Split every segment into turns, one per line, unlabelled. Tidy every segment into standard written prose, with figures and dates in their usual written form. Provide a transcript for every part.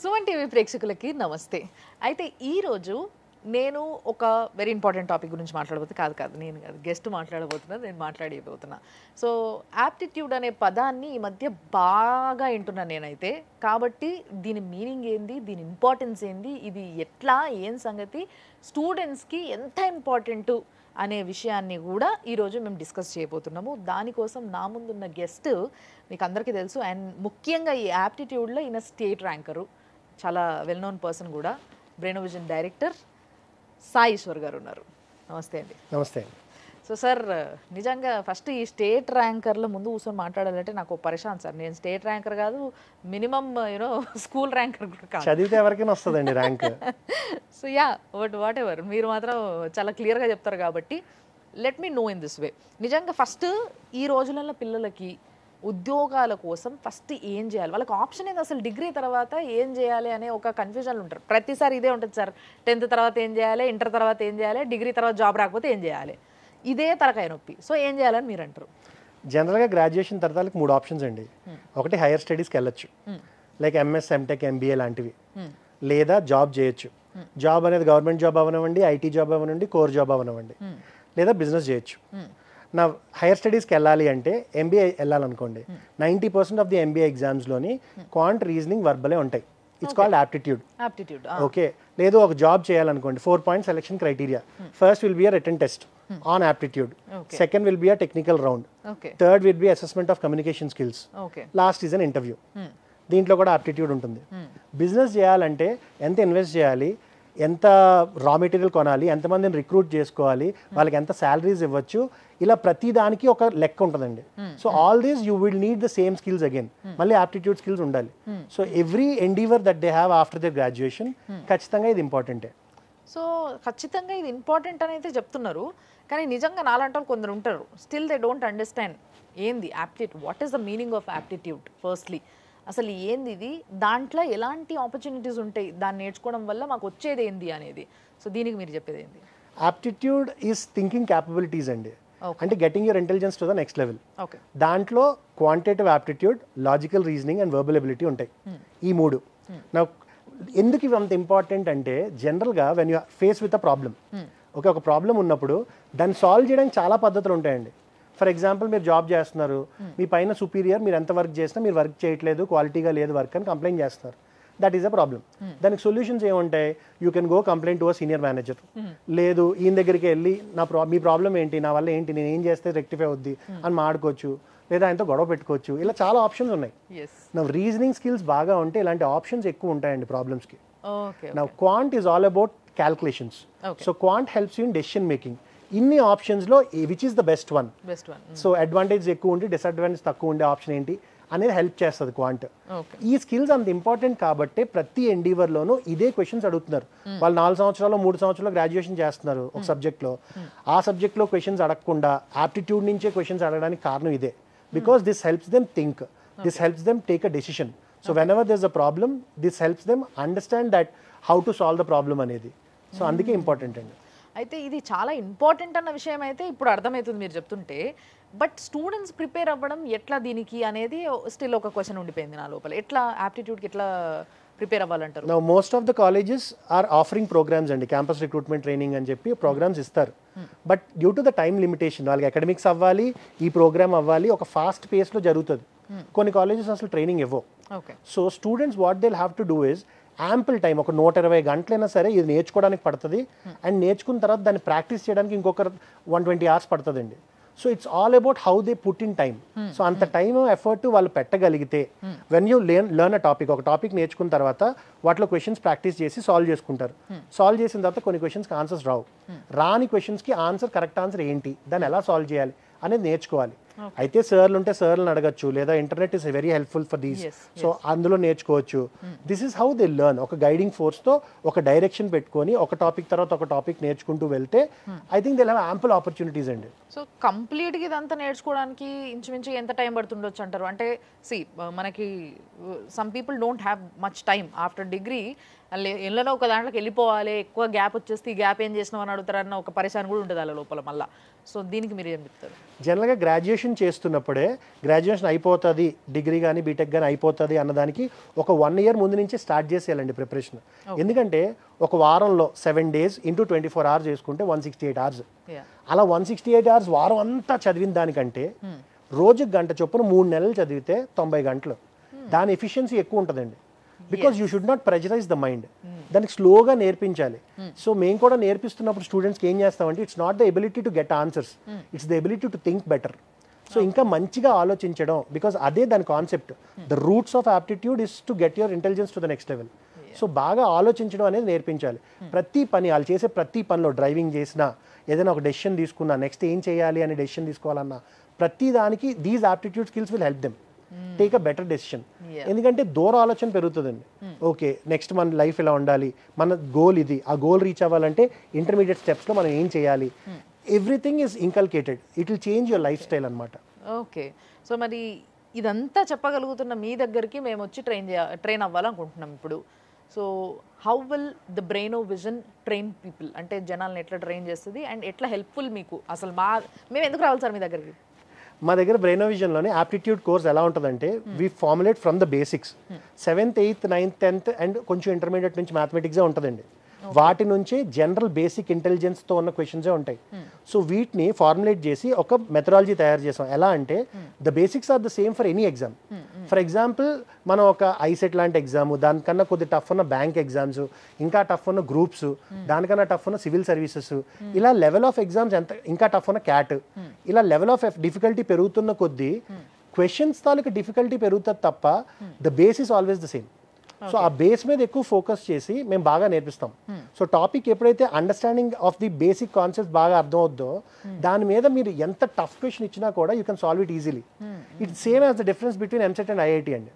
Suman TV ప్రేక్షకులకి నమస్తే. అయితే ఈరోజు నేను ఒక వెరీ ఇంపార్టెంట్ టాపిక్ గురించి నేను గెస్ట్ మాట్లాడబోతున్నా, నేను మాట్లాడబోతున్నా. సో యాప్టిట్యూడ్ అనే పదాన్ని ఈ మధ్య బాగా వింటున్నాను నేనైతే. కాబట్టి దీని మీనింగ్ ఏంది, దీని ఇంపార్టెన్స్ ఏంది, ఇది ఎట్లా, ఏం సంగతి, స్టూడెంట్స్కి ఎంత ఇంపార్టెంటు అనే విషయాన్ని కూడా ఈరోజు మేము డిస్కస్ చేయబోతున్నాము. దానికోసం నా ముందున్న గెస్ట్ మీకు అందరికీ తెలుసు, అండ్ ముఖ్యంగా ఈ యాప్టిట్యూడ్లో ఈయన స్టేట్ ర్యాంకరు, చాలా వెల్ నోన్ పర్సన్ కూడా, బ్రెయినోవిజన్ డైరెక్టర్ సాయి ఈశ్వర్ గారు ఉన్నారు. నమస్తే అండి.
నమస్తే.
సో సార్, నిజంగా ఫస్ట్ ఈ స్టేట్ ర్యాంకర్లో ముందు కూర్చొని మాట్లాడాలంటే నాకు పరిశాంత్ సార్. నేను స్టేట్ ర్యాంకర్ కాదు, మినిమం స్కూల్ ర్యాంకర్ కూడా కాదు.
చదివితే ఎవరికైనా వస్తుందండి ర్యాంక్.
సో వాట్ ఎవర్, మీరు మాత్రం చాలా క్లియర్గా చెప్తారు కాబట్టి let me know in this way. నిజంగా ఫస్ట్ ఈ రోజులలో పిల్లలకి ఉద్యోగాల కోసం ఫస్ట్ ఏం చేయాలి, వాళ్ళకి ఆప్షన్ ఏంది, అసలు డిగ్రీ తర్వాత ఏం చేయాలి అనే ఒక కన్ఫ్యూజన్లు ఉంటారు. ప్రతిసారి ఇదే ఉంటుంది సార్, 10th తర్వాత ఏం చేయాలి, ఇంటర్ తర్వాత ఏం చేయాలి, డిగ్రీ తర్వాత జాబ్ రాకపోతే ఏం చేయాలి, ఇదే తలకాయ నొప్పి. సో ఏం చేయాలని మీరు అంటారు?
జనరల్గా గ్రాడ్యుయేషన్ తర్వాత 3 ఆప్షన్స్ అండి. ఒకటి హైయర్ స్టడీస్కి వెళ్ళొచ్చు, లైక్ ఎంఎస్, ఎంటెక్, ఎంబీఏ లాంటివి, లేదా జాబ్ చేయొచ్చు. జాబ్ అనేది గవర్నమెంట్ జాబ్ అవనివ్వండి, ఐటీ జాబ్ అవనివ్వండి, కోర్ జాబ్ అవనివ్వండి, లేదా బిజినెస్ చేయొచ్చు. నా హైయర్ స్టడీస్కి వెళ్ళాలి అంటే ఎంబీఏ వెళ్ళాలనుకోండి, 90% ఆఫ్ ది ఎంబీఏ ఎగ్జామ్స్లోని క్వాంట్, రీజనింగ్, వర్బలే ఉంటాయి. It's called aptitude. ఓకే, లేదు ఒక జాబ్ చేయాలనుకోండి, 4 point selection criteria. First will be a written test on aptitude, second will be a technical round, third will be assessment of communication skills, last is an interview. దీంట్లో కూడా aptitude ఉంటుంది. Business చేయాలంటే ఎంత invest చేయాలి, ఎంత raw material కొనాలి, ఎంతమందిని recruit చేసుకోవాలి, వాళ్ళకి ఎంత శాలరీస్ ఇవ్వచ్చు, ఇలా ప్రతి దానికి ఒక లెక్క ఉంటుందండి. So all these you will need the same skills again, మళ్ళీ యాప్టిట్యూడ్ స్కిల్స్ ఉండాలి. So every endeavour that they have after the graduation ఖచ్చితంగా ఇది ఇంపార్టెంటే.
సో ఖచ్చితంగా ఇది ఇంపార్టెంట్ అని అయితే చెప్తున్నారు, కానీ నిజంగా నాలంటే కొందరు ఉంటారు, స్టిల్ దే డోంట్ అండర్స్టాండ్ ఏంది aptitude, what is the meaning of aptitude. Firstly అసలు ఏంది ఇది, దాంట్లో ఎలాంటి ఆపర్చునిటీస్ ఉంటాయి, దాన్ని నేర్చుకోవడం వల్ల మాకు వచ్చేది ఏంది అనేది. సో దీనికి మీరు చెప్పేది ఏంది?
యాప్టిట్యూడ్ ఈజ్ థింకింగ్ క్యాపబిలిటీస్ అండి. అంటే getting your intelligence to the next level. దాంట్లో quantitative aptitude, logical reasoning and verbal ability ఉంటాయి. ఈ 3 నా ఎందుకు ఇవి అంత ఇంపార్టెంట్ అంటే, జనరల్గా when you face with a problem, ఒక ప్రాబ్లం ఉన్నప్పుడు దాన్ని సాల్వ్ చేయడానికి చాలా పద్ధతులు ఉంటాయండి. ఫర్ ఎగ్జాంపుల్, మీరు జాబ్ చేస్తున్నారు, మీ పైన సుపీరియర్ మీరు ఎంత వర్క్ చేసినా మీరు వర్క్ చేయట్లేదు, క్వాలిటీగా లేదు వర్క్ అని కంప్లైంట్ చేస్తున్నారు. That is a problem. దానికి సొల్యూషన్స్ ఏముంటాయి? You can go complaint to a senior manager, లేదు ఈయన దగ్గరికి వెళ్ళి మీ ప్రాబ్లం ఏంటి, నా వల్ల ఏంటి, నేను ఏం చేస్తే రెక్టిఫై అవుద్ది అని మాడుకోవచ్చు, లేదా ఆయనతో గొడవ పెట్టుకోవచ్చు. ఇలా చాలా ఆప్షన్స్ ఉన్నాయి. నా రీజనింగ్ స్కిల్స్ బాగా ఉంటే ఇలాంటి ఆప్షన్స్ ఎక్కువ ఉంటాయండి ప్రాబ్లమ్స్కి. నా quant is all about calculations. So quant helps you in decision making. ఇన్ని ఆప్షన్స్లో which is the best one. So advantage ఎక్కువ ఉండి డిసడ్వాంటేజ్ తక్కువ ఉండే ఆప్షన్ ఏంటి అనేది హెల్ప్ చేస్తుంది క్వాంట్. ఈ స్కిల్స్ అంత ఇంపార్టెంట్ కాబట్టి ప్రతి ఎండీవర్లోనూ ఇదే క్వశ్చన్స్ అడుగుతున్నారు. వాళ్ళు 4 సంవత్సరాలు 3 సంవత్సరాలు గ్రాడ్యుయేషన్ చేస్తున్నారు ఒక సబ్జెక్ట్లో. ఆ సబ్జెక్ట్లో క్వశ్చన్స్ అడగకుండా యాప్టిట్యూడ్ నుంచే క్వశ్చన్స్ అడగడానికి కారణం ఇదే. Because this helps them think, this helps them take a decision. So when ever this a problem, this helps them understand that how to solve the problem అనేది. సో అందుకే important అండి.
అయితే ఇది చాలా ఇంపార్టెంట్ అన్న విషయం అయితే ఇప్పుడు అర్థమవుతుంది మీరు చెప్తుంటే. బట్ స్టూడెంట్స్ ప్రిపేర్ అవ్వడం ఎట్లా దీనికి అనేది స్టిల్ ఒక క్వశ్చన్ ఉండిపోయింది నా లోపల. ఎట్లా యాప్టిట్యూడ్కి ఎట్లా ప్రిపేర్ అవ్వాలంటారు?
Now most of the colleges are offering programmes అండి, క్యాంపస్ రిక్రూట్మెంట్ ట్రైనింగ్ అని చెప్పి ప్రోగ్రామ్స్ ఇస్తారు. But due to the time limitation, వాళ్ళకి అకాడమిక్స్ అవ్వాలి, ఈ ప్రోగ్రామ్ అవ్వాలి, ఒక ఫాస్ట్ పేస్లో జరుగుతుంది. కొన్ని కాలేజెస్ అసలు ట్రైనింగ్ ఇవ్వవు. So students what they have to do is ample time, ఒక 120 గంటలైనా సరే ఇది నేర్చుకోవడానికి పడుతుంది. అండ్ నేర్చుకున్న తర్వాత దాన్ని ప్రాక్టీస్ చేయడానికి ఇంకొక 120 hours పడుతుందండి. So it's all about how they put in time. So అంత టైం ఎఫర్ట్ వాళ్ళు పెట్టగలిగితే, when you learn a topic, ఒక టాపిక్ నేర్చుకున్న తర్వాత వాటిలో క్వశ్చన్స్ ప్రాక్టీస్ చేసి సాల్వ్ చేసుకుంటారు. సాల్వ్ చేసిన తర్వాత కొన్ని క్వశ్చన్స్కి ఆన్సర్స్ రావు. రాని క్వశ్చన్స్కి ఆన్సర్, కరెక్ట్ ఆన్సర్ ఏంటి, దాన్ని ఎలా సాల్వ్ చేయాలి అనేది నేర్చుకోవాలి. అయితే సార్లు ఉంటే సార్లను అడగచ్చు, లేదా internet is very helpful for these. So అందులో నేర్చుకోవచ్చు. This is how they learn. ఒక గైడింగ్ ఫోర్స్తో ఒక డైరెక్షన్ పెట్టుకొని ఒక టాపిక్ తర్వాత ఒక టాపిక్ నేర్చుకుంటూ వెళ్తే I think they have ample opportunities అండి.
సో కంప్లీట్గా ఇదంతా నేర్చుకోవడానికి ఇంచుమించు ఎంత టైం పడుతుండొచ్చు అంటారు? అంటే మనకి some people don't have much time after degree, ఎల్లనో ఒక దాంట్లోకి వెళ్ళిపోవాలి, ఎక్కువ గ్యాప్ వచ్చేస్తే ఈ గ్యాప్ ఏం చేసినావు అని అడుగుతారన్న ఒక పరిశాన్ కూడా ఉంటుంది అలా లోపల మళ్ళీ. సో దీనికి మీరు ఏం చెప్తారు?
జనరల్గా గ్రాడ్యుయేషన్ గ్రాడ్యుయేషన్ చేస్తున్నప్పుడే గ్రాడ్యుయేషన్ అయిపోతుంది, డిగ్రీ కానీ బీటెక్ కానీ అయిపోతుంది అన్నదానికి ఒక 1 year ముందు నుంచి స్టార్ట్ చేసేయాలండి ప్రిపరేషన్. ఎందుకంటే ఒక వారంలో 7 days ఇంటూ 24 hours చేసుకుంటే 168 hours. అలా 168 hours వారం అంతా చదివిన దానికంటే రోజుకి గంట చొప్పున 3 నెలలు చదివితే 90 గంటలు. దాని ఎఫిషియన్సీ ఎక్కువ ఉంటుందండి. Because you should not pressurise the mind. దానికి స్లోగా నేర్పించాలి. సో మేము కూడా నేర్పిస్తున్నప్పుడు స్టూడెంట్స్కి ఏం చేస్తామంటే it's not the ability to get answers, it's the ability to think better. So ఇంకా మంచిగా ఆలోచించడం, బికాజ్ అదే దాని concept. The roots of aptitude is to get your intelligence to the next level. So బాగా ఆలోచించడం అనేది నేర్పించాలి. ప్రతి పని వాళ్ళు చేసే ప్రతి పనిలో, డ్రైవింగ్ చేసినా, ఏదైనా ఒక డెసిషన్ తీసుకున్నా, నెక్స్ట్ ఏం చేయాలి అని డెసిషన్ తీసుకోవాలన్నా, ప్రతి దానికి these aptitude skills will help them take a better decision. ఎందుకంటే దూర ఆలోచన పెరుగుతుందండి. ఓకే, నెక్స్ట్ మన లైఫ్ ఇలా ఉండాలి, మన గోల్ ఇది, ఆ గోల్ రీచ్ అవ్వాలంటే ఇంటర్మీడియట్ స్టెప్స్లో మనం ఏం చేయాలి, everything is inculcated. It will change your lifestyle అనమాట.
ఓకే, సో మరి ఇదంతా చెప్పగలుగుతున్న మీ దగ్గరికి మేము వచ్చి ట్రైన్ అవ్వాలనుకుంటున్నాం ఇప్పుడు. So how will the brain of vision train people? అంటే జనాలను ఎట్లా ట్రైన్ చేస్తుంది అండ్ ఎట్లా హెల్ప్ఫుల్ మీకు? అసలు మేము ఎందుకు రావాలి సార్ మీ దగ్గరికి?
మా దగ్గర బ్రెయినోవిజన్లోనే ఆప్టిట్యూడ్ కోర్స్ ఎలా ఉంటుందంటే we formulate from the basics. 7th, 8th, 9th, 10th and కొంచెం ఇంటర్మీడియట్ నుంచి మ్యాథమెటిక్సే ఉంటుందండి. వాటి నుంచి జనరల్ బేసిక్ ఇంటెలిజెన్స్తో ఉన్న క్వశ్చన్సే ఉంటాయి. సో వీటిని ఫార్ములేట్ చేసి ఒక మెథడాలజీ తయారు చేసాం. ఎలా అంటే the basics are the same for any exam. For example మనం ఒక ఐసెట్ లాంటి ఎగ్జామ్, దానికన్నా కొద్ది టఫ్ ఉన్న బ్యాంక్ ఎగ్జామ్స్, ఇంకా టఫ్ ఉన్న గ్రూప్స్, దానికన్నా టఫ్ ఉన్న సివిల్ సర్వీసెస్, ఇలా లెవెల్ ఆఫ్ ఎగ్జామ్స్ ఎంత ఇంకా టఫ్ ఉన్న క్యాట్, ఇలా లెవెల్ ఆఫ్ డిఫికల్టీ పెరుగుతున్న కొద్దీ క్వశ్చన్స్ తాలూకు డిఫికల్టీ పెరుగుతుంది తప్ప the base is always the same. So ఆ బేస్ మీద ఎక్కువ ఫోకస్ చేసి మేము బాగా నేర్పిస్తాం. సో టాపిక్ ఎప్పుడైతే understanding of the basic concept బాగా అర్థం అవుద్దో దాని మీద మీరు ఎంత టఫ్ క్వశ్చన్ ఇచ్చినా కూడా you can solve it easily. It's same as the difference between EAMCET and IIT అండి.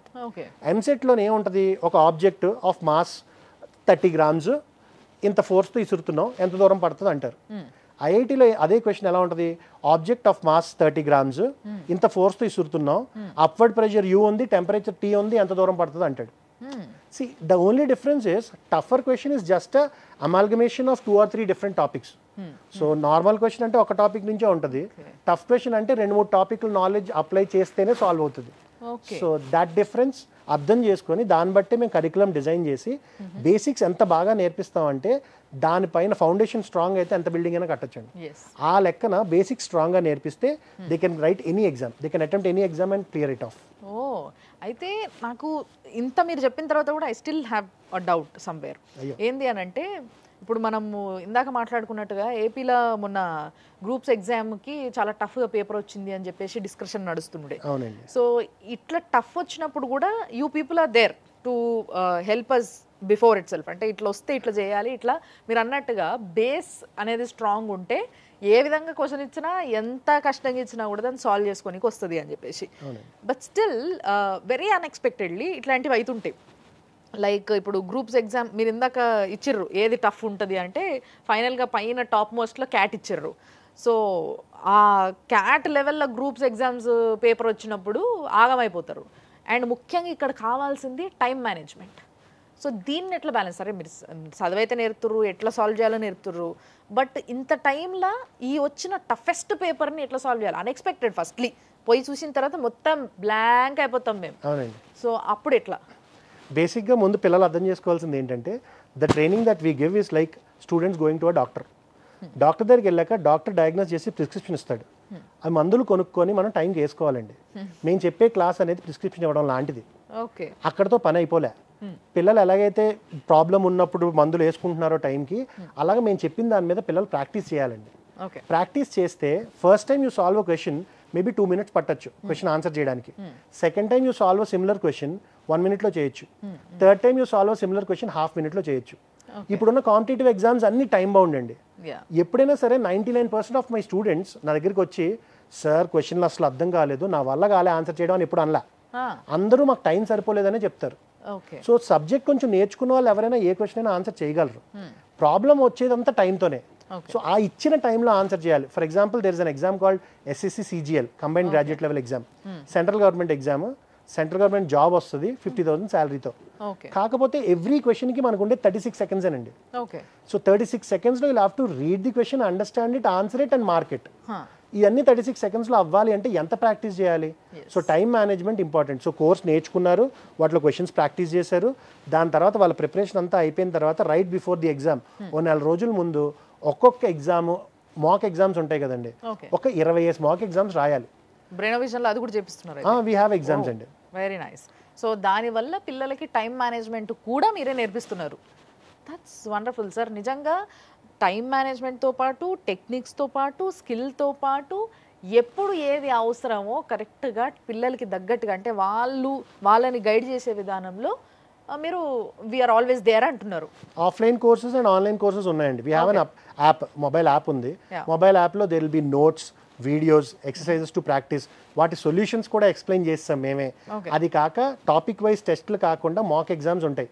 ఎంసెట్లో ఏముంటుంది, ఒక ఆబ్జెక్ట్ ఆఫ్ మాస్ 30 grams ఇంత ఫోర్స్తో ఇసురుతున్నాం, ఎంత దూరం పడుతుంది అంటారు. ఐఐటీలో అదే క్వశ్చన్ ఎలా ఉంటుంది, ఆబ్జెక్ట్ ఆఫ్ మాస్ 30 grams ఇంత ఫోర్స్తో ఇసురుతున్నాం, అప్వర్డ్ ప్రెషర్ యూ ఉంది, టెంపరేచర్ టీ ఉంది, ఎంత దూరం పడుతుంది అంటాడు. See, the only difference is tougher question is just a amalgamation of 2 or 3 different topics. So normal question అంటే ఒక టాపిక్ నుంచే ఉంటుంది, టఫ్ క్వశ్చన్ అంటే 2-3 టాపిక్ల నాలెడ్జ్ అప్లై చేస్తేనే సాల్వ్ అవుతుంది. సో దట్ డిఫరెన్స్ అర్థం చేసుకొని దాన్ని బట్టి మేము కరికులం డిజైన్ చేసి బేసిక్స్ ఎంత బాగా నేర్పిస్తామంటే దానిపైన ఫౌండేషన్ స్ట్రాంగ్ అయితే ఎంత బిల్డింగ్ అయినా కట్టొచ్చండి. ఆ లెక్కన బేసిక్స్ స్ట్రాంగ్గా నేర్పిస్తే they can write any exam, they can attempt any exam and clear it off.
Oh, అయితే నాకు ఇంత మీరు చెప్పిన తర్వాత కూడా I still have a doubt somewhere. ఏంది అని అంటే ఇప్పుడు మనము ఇందాక మాట్లాడుకున్నట్టుగా ఏపీలో మొన్న గ్రూప్స్ ఎగ్జామ్కి చాలా టఫ్గా పేపర్ వచ్చింది అని చెప్పేసి డిస్కషన్ నడుస్తుండే. సో ఇట్లా టఫ్ వచ్చినప్పుడు కూడా you people are there to help us before itself. అంటే ఇట్లా వస్తే ఇట్లా చేయాలి, ఇట్లా మీరు అన్నట్టుగా బేస్ అనేది స్ట్రాంగ్ ఉంటే ఏ విధంగా క్వశ్చన్ ఇచ్చినా ఎంత కష్టంగా ఇచ్చినా కూడా దాన్ని సాల్వ్ చేసుకోనికి వస్తుంది అని చెప్పేసి. బట్ స్టిల్ వెరీ అన్ఎక్స్పెక్టెడ్లీ ఇట్లాంటివి అవుతుంటాయి. లైక్ ఇప్పుడు గ్రూప్స్ ఎగ్జామ్ మీరు ఇందాక ఇచ్చిర్రు ఏది టఫ్ ఉంటుంది అంటే ఫైనల్గా పైన టాప్ మోస్ట్లో క్యాట్ ఇచ్చిర్రు. సో ఆ క్యాట్ లెవెల్లో గ్రూప్స్ ఎగ్జామ్స్ పేపర్ వచ్చినప్పుడు ఆగమైపోతారు. అండ్ ముఖ్యంగా ఇక్కడ కావాల్సింది టైం మేనేజ్మెంట్. సో దీన్ని ఎట్లా బ్యాలెన్స్? సరే మీరు చదివైతే నేర్పుతుర్రు, ఎట్లా సాల్వ్ చేయాలో నేర్పుతుర్రు, బట్ ఇంత టైంలో ఈ వచ్చిన టఫెస్ట్ పేపర్ని ఎట్లా సాల్వ్ చేయాలి? అన్ఎక్స్పెక్టెడ్, ఫస్ట్లీ పోయి చూసిన తర్వాత మొత్తం బ్లాంక్ అయిపోతాం మేము. సో అప్పుడు ఎట్లా?
బేసిక్గా ముందు పిల్లలు అర్థం చేసుకోవాల్సింది ఏంటంటే the training that we give is like students going to a doctor. Doctor దగ్గరికి వెళ్ళాక డాక్టర్ డయాగ్నోస్ చేసి ప్రిస్క్రిప్షన్ ఇస్తాడు. ఆ మందులు కొనుక్కొని మనం టైంకి వేసుకోవాలండి. మేము చెప్పే క్లాస్ అనేది ప్రిస్క్రిప్షన్ ఇవ్వడం లాంటిది. అక్కడతో పని అయిపోలే. పిల్లలు ఎలాగైతే ప్రాబ్లం ఉన్నప్పుడు మందులు వేసుకుంటున్నారో టైంకి, అలాగే మేము చెప్పిన దాని మీద పిల్లలు ప్రాక్టీస్ చేయాలండి. ప్రాక్టీస్ చేస్తే first time you solve a question maybe 2 minutes పట్టచ్చు క్వశ్చన్ ఆన్సర్ చేయడానికి. Second time you solve a similar question 1 minute చేయొచ్చు. Third time you solve a similar question ½ minute చేయొచ్చు. ఇప్పుడున్న కాంపిటేటివ్ ఎగ్జామ్స్ అన్ని టైం బౌండ్ అండి. ఎప్పుడైనా సరే 99% ఆఫ్ మై స్టూడెంట్స్ నా దగ్గరికి వచ్చి సార్ క్వశ్చన్లు అసలు అర్థం కాలేదు, నా వల్ల కాలే ఆన్సర్ చేయడం అని ఎప్పుడు అనలా. అందరూ మాకు టైం సరిపోలేదని చెప్తారు. సో సబ్జెక్ట్ కొంచెం నేర్చుకున్న వాళ్ళు ఎవరైనా ఏ క్వశ్చన్ అయినా ఆన్సర్ చేయగలరు. ప్రాబ్లం వచ్చేదంతా టైంతోనే. సో ఆ ఇచ్చిన టైంలో ఆన్సర్ చేయాలి. For example there is an exam called SSC CGL combined graduate level exam, central government exam. Central government job వస్తుంది 50,000 శాలరీతో. కాకపోతే ఎవ్రీ క్వశ్చన్కి మనకు ఉండే 36 seconds అండి. సో 36 seconds లో you have to read the question, understand it, answer it and mark it. ఇవన్నీ 36 సెకండ్స్లో అవ్వాలి అంటే ఎంత ప్రాక్టీస్ చేయాలి? So time management important. So course నేర్చుకున్నారు, వాటిలో క్వశ్చన్స్ ప్రాక్టీస్ చేశారు, దాని తర్వాత వాళ్ళ ప్రిపరేషన్ అంతా అయిపోయిన తర్వాత రైట్ బిఫోర్ ది ఎగ్జామ్ ఓ 4 రోజుల ముందు ఒక్కొక్క ఎగ్జామ్ మాక్ ఎగ్జామ్స్ ఉంటాయి కదండి, ఒక 20 మాక్ ఎగ్జామ్స్ రాయాలి.
బ్రెయినోవిజన్లో అది కూడా చేపిస్తున్నారు?
వీ హ్యావ్ ఎగ్జామ్స్ అండి.
Very nice. సో దానివల్ల పిల్లలకి టైం మేనేజ్మెంట్ కూడా మీరే నేర్పిస్తున్నారు. That's wonderful sir. నిజంగా టైం మేనేజ్మెంట్తో పాటు, టెక్నిక్స్తో పాటు, స్కిల్తో పాటు ఎప్పుడు ఏది అవసరమో కరెక్ట్గా పిల్లలకి తగ్గట్టుగా, అంటే వాళ్ళని గైడ్ చేసే విధానంలో మీరు వీఆర్ ఆల్వేస్ దేర్ అంటున్నారు.
Offline courses and online courses ఉన్నాయండి. We have an app, mobile app ఉంది. మొబైల్ యాప్లో there will be notes, videos, exercises to practice, వాటి సొల్యూషన్స్ కూడా ఎక్స్ప్లెయిన్ చేస్తాం మేమే. అది కాక టాపిక్ వైజ్ టెస్ట్లు కాకుండా మాక్ ఎగ్జామ్స్ ఉంటాయి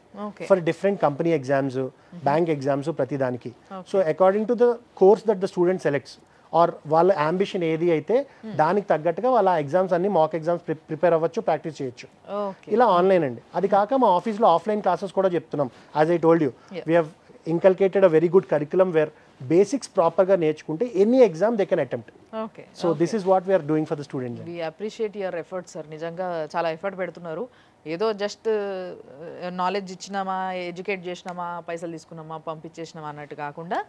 for different company exams, bank exams, ప్రతి దానికి. So according to the course that the student selects or వాళ్ళ అంబిషన్ ఏది అయితే దానికి తగ్గట్టుగా వాళ్ళ ఎగ్జామ్స్ అన్ని మాక్ ఎగ్జామ్స్ ప్రిపేర్ అవ్వచ్చు, ప్రాక్టీస్ చేయొచ్చు. ఇలా ఆన్లైన్ అండి. అది కాక మా ఆఫీస్లో ఆఫ్లైన్ క్లాసెస్ కూడా చెప్తున్నాం. As I told you, we have inculcated a very good curriculum where basics ప్రాపర్గా నేర్చుకుంటే any exam they can attempt. So this is what we're doing for the students.
We appreciate your effort sir. నిజంగా చాలా effort పెడుతున్నారు. ఏదో just knowledge ఇచ్చినామా, educate చేసినామా, పైసలు తీసుకున్నామా, పంపించేసినామా అన్నట్టు కాకుండా,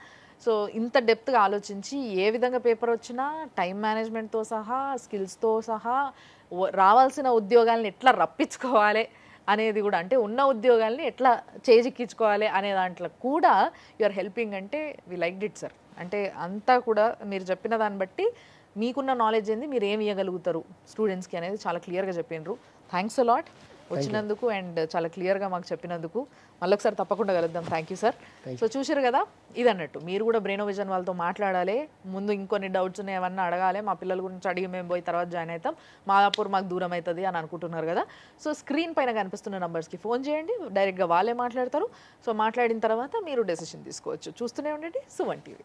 సో ఇంత డెప్త్గా ఆలోచించి ఏ విధంగా పేపర్ వచ్చినా టైం మేనేజ్మెంట్తో సహా, స్కిల్స్తో సహా రావాల్సిన ఉద్యోగాలను ఎట్లా రప్పించుకోవాలి అనేది కూడా, అంటే ఉన్న ఉద్యోగాల్ని ఎట్లా చేజిక్కించుకోవాలి అనే దాంట్లో కూడా యూఆర్ హెల్పింగ్. అంటే వీ లైక్ ఇట్ సార్. అంటే అంతా కూడా మీరు చెప్పిన దాన్ని బట్టి మీకున్న నాలెడ్జ్ ఏంది, మీరు ఏమి ఇవ్వగలుగుతారు స్టూడెంట్స్కి అనేది చాలా క్లియర్గా చెప్పిండ్రు. థ్యాంక్స్ అ లాట్ వచ్చినందుకు అండ్ చాలా క్లియర్గా మాకు చెప్పినందుకు. మళ్ళీ ఒకసారి తప్పకుండా కలుద్దాం. Thank you sir. సో చూసారు కదా, ఇది అన్నట్టు మీరు కూడా బ్రెయినోవిజన్ వాళ్ళతో మాట్లాడాలి. ముందు ఇంకొన్ని డౌట్స్ ఉన్నాయి, ఏమన్నా అడగాలి. మా పిల్లల గురించి అడిగి మేము పోయి తర్వాత జాయిన్ అవుతాం, మాదాపూర్ మాకు దూరం అవుతుంది అని అనుకుంటున్నారు కదా. సో స్క్రీన్ పైన కనిపిస్తున్న నెంబర్స్కి ఫోన్ చేయండి, డైరెక్ట్గా వాళ్ళే మాట్లాడతారు. సో మాట్లాడిన తర్వాత మీరు డెసిషన్ తీసుకోవచ్చు. చూస్తూనే ఉండండి సుమన్ టీవీ.